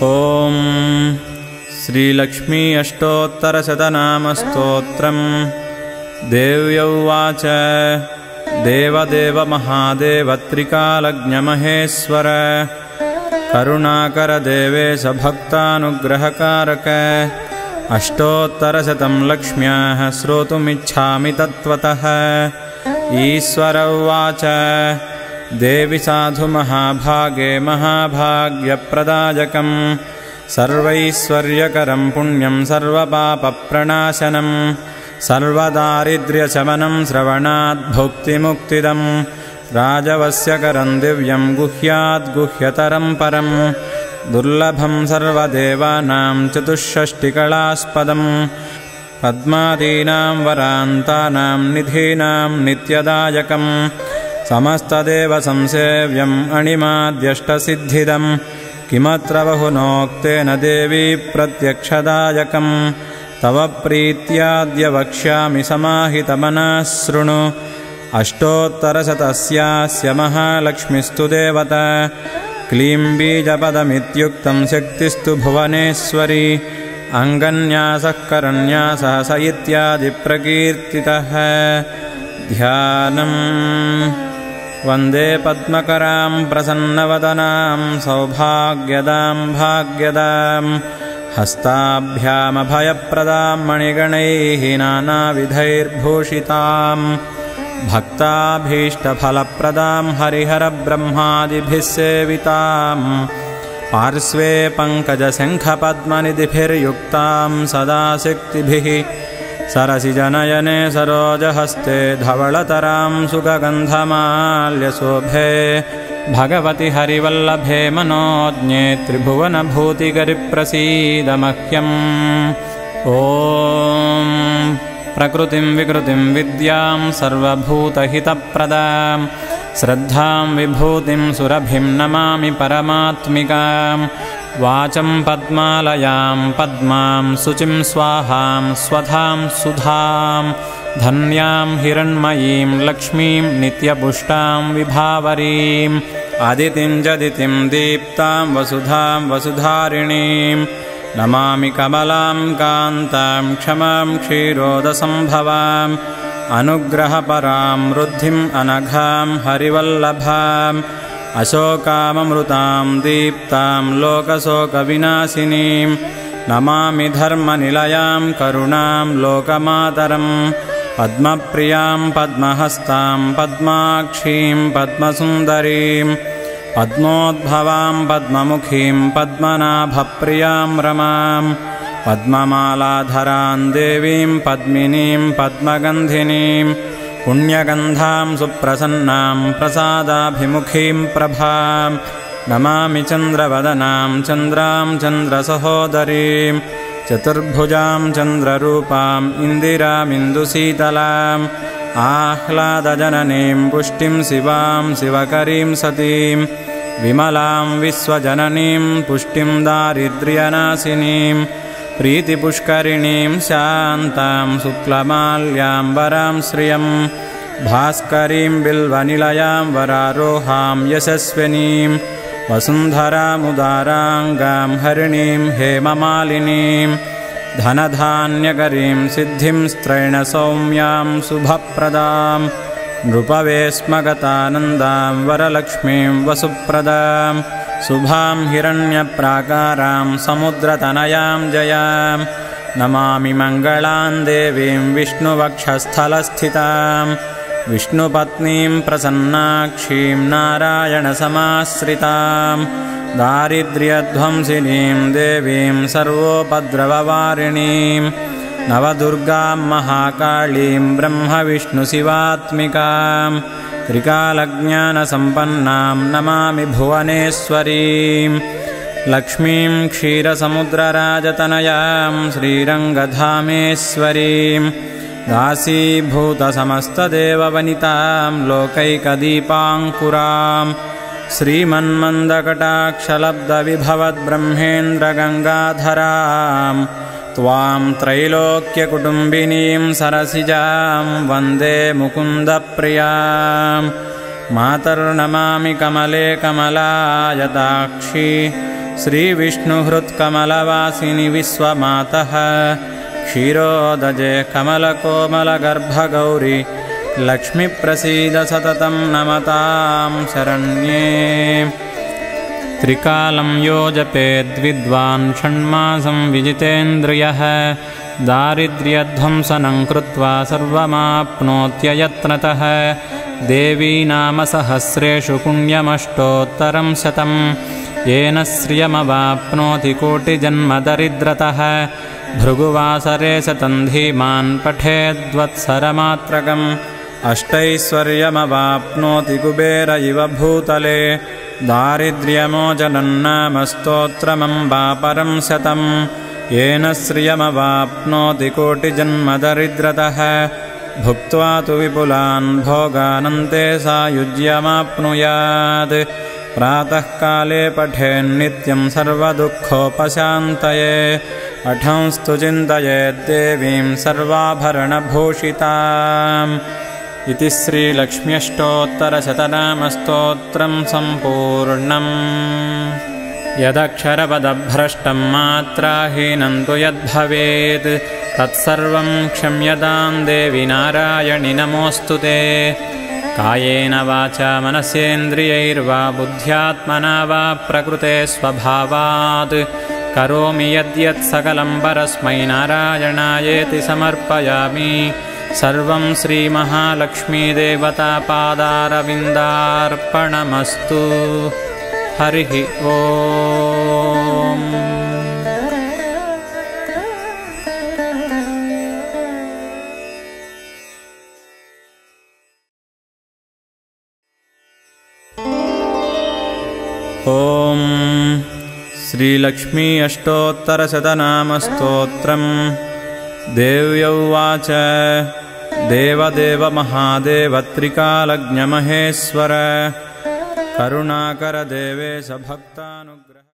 ओम श्रीलक्ष्मी अष्टोत्तरशतनामस्तोत्रम्। देव्य उवाच देवदेव महादेव त्रिकालज्ञमहेश्वर करुणाकर देवेश भक्तानुग्रहकारक अष्टोत्तरशतं लक्ष्म्याः श्रोतुमिच्छामि तत्त्वतः। ईश्वर उवाच देवि साधु महाभागे महाभाग्यप्रदायकं सर्वैश्वर्यकरं पुण्यं सर्वपापप्रणाशनं सर्वदारिद्र्यशमनं श्रवणात् भुक्तिमुक्तिदं राजवस्यकरं दिव्यं गुह्यात् गुह्यतरं परं दुर्लभं सर्वदेवानां चतुष्षष्टिकलास्पदं पद्मादीनां वरान्तानां निधीनां नित्यदायकं समस्तदेव संसेव्यम् अणिमाद्यष्टसिद्धिदं किमत्र बहुनोक्तेन देवी प्रत्यक्षदायकं तव प्रीत्याद्य वक्ष्यामि समाहितमनः शृणु। अष्टोत्तरशतस्यास्य महालक्ष्मीस्तु देवता क्लीं बीजपदमित्युक्तं शक्तिस्तु भुवनेश्वरी अङ्गन्यासः करन्यासः स इत्यादि प्रकीर्तितः। ध्यानम् वन्दे पद्मकरां प्रसन्नवदनां सौभाग्यदां भाग्यदां हस्ताभ्यामभयप्रदां मणिगणैः नानाविधैर्भूषितां भक्ताभीष्टफलप्रदां हरिहरब्रह्मादिभिः सेवितां पार्श्वे पङ्कजशङ्खपद्मनिधिभिर्युक्तां सदा शक्तिभिः सरसिजनयने सरोजहस्ते धवलतरां सुगन्धमाल्यशोभे भगवति हरिवल्लभे मनोज्ञे त्रिभुवनभूतिगरिप्रसीद मह्यम्। ॐ प्रकृतिं विकृतिं विद्यां सर्वभूतहितप्रदां श्रद्धां विभूतिं सुरभिं नमामि परमात्मिकाम्। वाचं पद्मालयां पद्मां शुचिं स्वाहां स्वधां सुधां धन्यां हिरण्मयीं लक्ष्मीं नित्यपुष्टां विभावरीं अदितिं जदितिं दीप्तां वसुधां वसुधारिणीं नमामि कमलां कान्तां क्षमां क्षीरोदसम्भवाम् अनुग्रहपरां वृद्धिम् अनघां हरिवल्लभाम् अशोकाममृतां दीप्तां लोकशोकविनाशिनीं नमामि धर्मनिलयां करुणां लोकमातरं पद्मप्रियां पद्महस्तां पद्माक्षीं पद्मसुन्दरीं पद्मोद्भवां पद्ममुखीं पद्मनाभप्रियां रमां पद्ममालाधरां देवीं पद्मिनीं पद्मगन्धिनीं पुण्यगन्धां सुप्रसन्नां प्रसादाभिमुखीं प्रभां नमामि चन्द्रवदनां चन्द्रां चन्द्रसहोदरीं चतुर्भुजां चन्द्ररूपां इन्दिरामिन्दुशीतलाम् आह्लादजननीं पुष्टिं शिवां शिवकरीं सतीं विमलां विश्वजननीं पुष्टिं दारिद्र्यनाशिनीं प्रीतिपुष्करिणीं शान्तां शुक्लमाल्याम्बरां श्रियं भास्करीं बिल्वनिलयां वरारोहां यशस्विनीं वसुन्धरामुदाराङ्गां हरिणीं हेममालिनीं धनधान्यकरीं सिद्धिं स्त्रैणसौम्यां शुभप्रदां नृपवेश्मगतानन्दां वरलक्ष्मीं वसुप्रदां शुभां हिरण्यप्राकारां समुद्रतनयां जयां नमामि मङ्गलां देवीं विष्णुवक्षस्थलस्थितां विष्णुपत्नीं प्रसन्नाक्षीं नारायणसमाश्रितां दारिद्र्यध्वंसिनीं देवीं सर्वोपद्रववारिणीं नवदुर्गां महाकालीं ब्रह्मविष्णुशिवात्मिकां त्रिकालज्ञानसम्पन्नां नमामि भुवनेश्वरीं लक्ष्मीं क्षीरसमुद्रराजतनयां श्रीरङ्गधामेश्वरीं दासीभूतसमस्तदेववनितां लोकैकदीपाङ्कुरां श्रीमन्मन्दकटाक्षलब्धविभवद्ब्रह्मेन्द्रगङ्गाधरां त्वां त्रैलोक्यकुटुम्बिनीं सरसिजां वन्दे मुकुन्दप्रियां मातर्नमामि कमले कमलायताक्षी श्रीविष्णुहृत्कमलवासिनि विश्वमातः क्षीरोदजे कमलकोमलगर्भगौरि लक्ष्मीप्रसीद सततं नमतां शरण्ये। त्रिकालं यो जपेद्विद्वान् षण्मासं विजितेन्द्रियः दारिद्र्यध्वंसनं कृत्वा सर्वमाप्नोत्ययत्नतः। देवी नाम सहस्रेषु पुण्यमष्टोत्तरं शतं येन श्रियमवाप्नोति कोटिजन्मदरिद्रतः। भृगुवासरे शतं धीमान् पठेद्वत्सरमात्रकम् अष्टैश्वर्यमवाप्नोति कुबेर इव भूतले। दारिद्र्यमोचनं नाम स्तोत्रमम्बा परं शतं येन श्रियमवाप्नोति कोटिजन्मदरिद्रतः। भुक्त्वा तु विपुलान् भोगानन्ते सायुज्यमाप्नुयात्। प्रातःकाले पठेन्नित्यं सर्वदुःखोपशान्तये। अठंस्तु चिन्तयेद्देवीं सर्वाभरणभूषिताम्। इति श्रीलक्ष्म्यष्टोत्तरशतनामस्तोत्रं सम्पूर्णम्। यदक्षरपदभ्रष्टं मात्राहीनं तु यद्भवेत् तत्सर्वं क्षम्यतां देवि नारायणि नमोऽस्तु ते। कायेन वाचा मनसेन्द्रियैर्वा बुद्ध्यात्मना वा प्रकृते स्वभावात् करोमि यद्यत् सकलं परस्मै नारायणायेति समर्पयामि। सर्वं श्रीमहालक्ष्मीदेवतापादारविन्दार्पणमस्तु। हरिः ओम्। ॐ श्रीलक्ष्मी अष्टोत्तरशतनामस्तोत्रम्। देव्यौवाच देवदेव महादेव त्रिकालज्ञ महेश्वर करुणाकर देवेश भक्तानुग्रह।